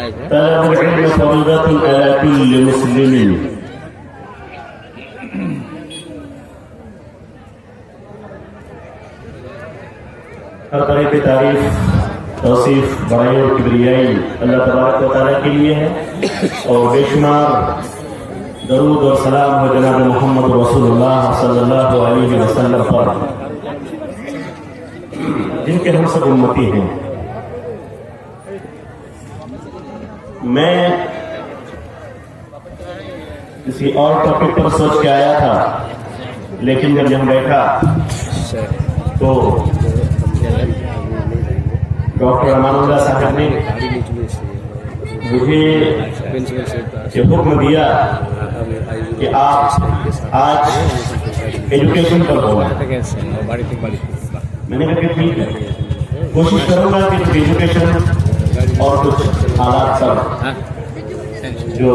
طلب العلم فريضة على كل مسلم. ہر طرح کی تعریف توصیف بڑائی اور کبریائی اللہ تبارک و تعالیٰ کے لیے ہے، اور بے شمار درود اور سلام ہو جناب محمد رسول اللہ صلی اللہ علیہ وسلم پر، جن کے ہم سب امتی ہیں. میں کسی اور ٹاپک پر سوچ کے آیا تھا، لیکن جب یہاں بیٹھا تو ڈاکٹر امان اللہ صاحب نے مجھے یہ حکم دیا کہ آپ آج ایجوکیشن پر ہو. میں نے کہا کہ ٹھیک ہے، کوشش کروں گا کہ ایجوکیشن اور کچھ حالات پر جو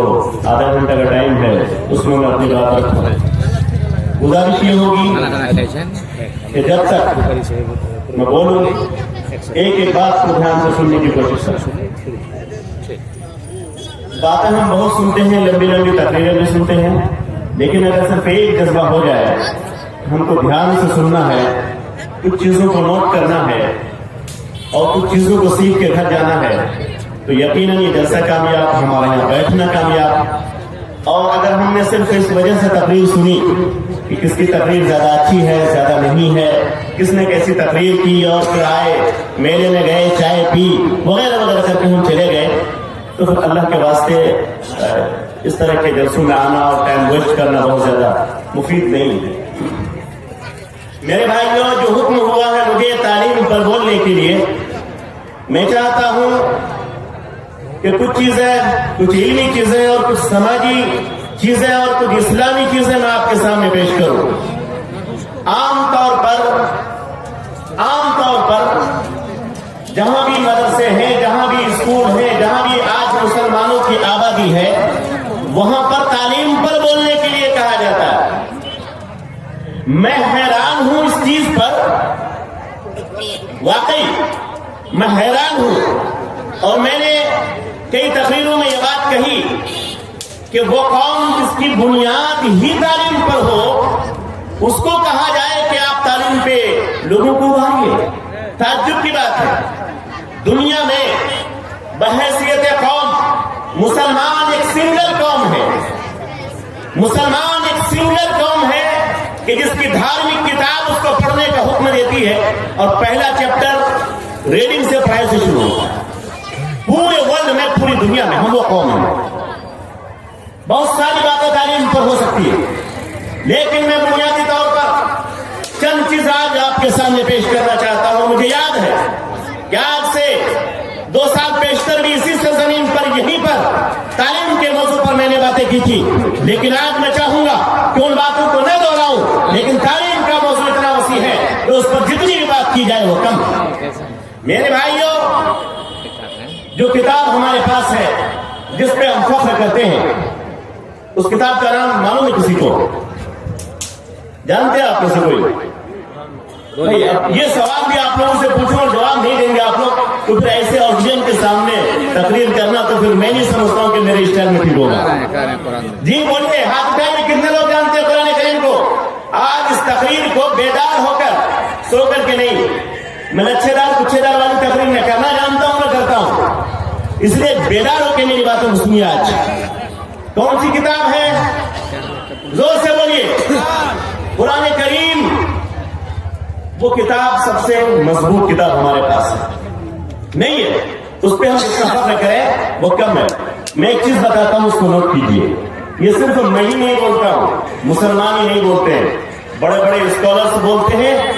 آدھا گھنٹہ کا ٹائم ہے اس میں اپنی بات رکھوں. گزارش یہ ہوگی کہ جب تک میں بولوں ایک ایک بات کو دھیان سے سننے کی کوشش کروں. باتیں ہم بہت سنتے ہیں، لمبی لمبی تقریریں بھی سنتے ہیں، لیکن اگر صرف ایک جذبہ ہو جائے، ہم کو دھیان سے سننا ہے، کچھ چیزوں کو نوٹ کرنا ہے اور کچھ چیزوں کو سیکھ کے گھر جانا ہے، تو یقیناً یہ جلسہ کامیاب، ہمارے یہاں بیٹھنا کامیاب. اور اگر ہم نے صرف اس وجہ سے تقریر سنی کہ کس کی تقریر زیادہ اچھی ہے، زیادہ نہیں ہے، کس نے کیسی تقریر کی، اور پھر آئے میلے میں گئے، چائے پی وغیرہ وغیرہ کر کے ہم چلے گئے، تو پھر اللہ کے واسطے اس طرح کے جلسوں میں آنا اور ٹائم ویسٹ کرنا بہت زیادہ مفید نہیں ہے. میرے بھائیوں، جو حکم ہوا ہے مجھے تعلیم پر بولنے کے لیے، میں چاہتا ہوں کہ کچھ چیزیں، کچھ علمی چیزیں اور کچھ سماجی چیزیں اور کچھ اسلامی چیزیں میں آپ کے سامنے پیش کروں. عام طور پر جہاں بھی مدرسے ہیں، جہاں بھی اسکول ہیں، جہاں بھی آج مسلمانوں کی آبادی ہے، وہاں پر تعلیم پر بولنے کے لیے کہا جاتا ہے. میں حیران ہوں اس چیز پر، واقعی میں حیران ہوں. اور میں نے کئی تقریروں میں یہ بات کہی کہ وہ قوم جس کی بنیاد ہی تعلیم پر ہو، اس کو کہا جائے کہ آپ تعلیم پہ لوگوں کو ابھاریے. تعجب کی بات ہے، دنیا میں بحیثیت قوم مسلمان ایک سنگل قوم ہے، مسلمان ایک سنگل قوم ہے کہ جس کی دھارمک کتاب اس کو پڑھنے کا حکم دیتی ہے، اور پہلا چیپٹر ریڈنگ سے پڑھائی سے شروع ہوتا ہے. پورے ورلڈ میں، پوری دنیا میں ہم وہ قوم ہیں. بہت ساری باتیں تعلیم پر ہو سکتی ہے، لیکن میں بنیادی طور پر چند چیز آج آپ کے سامنے پیش کرنا چاہتا ہوں. مجھے یاد ہے کہ آج سے 2 سال پیشتر بھی اسی سرزمین پر، یہیں پر تعلیم کے موضوع پر میں نے باتیں کی تھی، لیکن آج میں چاہوں گا کہ ان باتوں کو نہ دہراؤں، لیکن تعلیم کا موضوع اتنا وسیع ہے کہ اس پر جتنی بھی بات کی جائے وہ کم ہے. میرے بھائیوں، جو کتاب ہمارے پاس ہے جس پہ ہم فخر کرتے ہیں، اس کتاب کا نام معلوم ہے کسی کو؟ جانتے ہیں آپ میں سے کوئی؟ یہ سوال بھی آپ لوگوں سے پوچھوں اور جواب نہیں دیں گے آپ لوگ، تو پھر ایسے آڈین کے سامنے تقریر کرنا تو پھر میں نہیں سمجھتا ہوں کہ میرے اسٹائل میں ٹھیک ہوگا. جی بولیے، ہاتھ اٹھائیے، کتنے لوگ جانتے ہیں قرآن کریم کو؟ آج اس تقریر کو بیدار ہو کر، سو کر کے نہیں، میں لچھے دار والی تقریر میں کرنا جانتا ہوں، میں کرتا ہوں، اس لیے بیدار ہو کے میری باتوں کو سنیے. آج کون سی کتاب ہے؟ زور سے بولیے. قرآن کریم. وہ کتاب سب سے مضبوط کتاب ہمارے پاس نہیں ہے، اس پہ ہم اتنا فخر کریں وہ کم ہے. میں ایک چیز بتاتا ہوں، اس کو نوٹ کیجیے. یہ صرف میں ہی نہیں بولتا ہوں، مسلمان ہی نہیں بولتے ہیں، بڑے بڑے اسکالرز بولتے ہیں.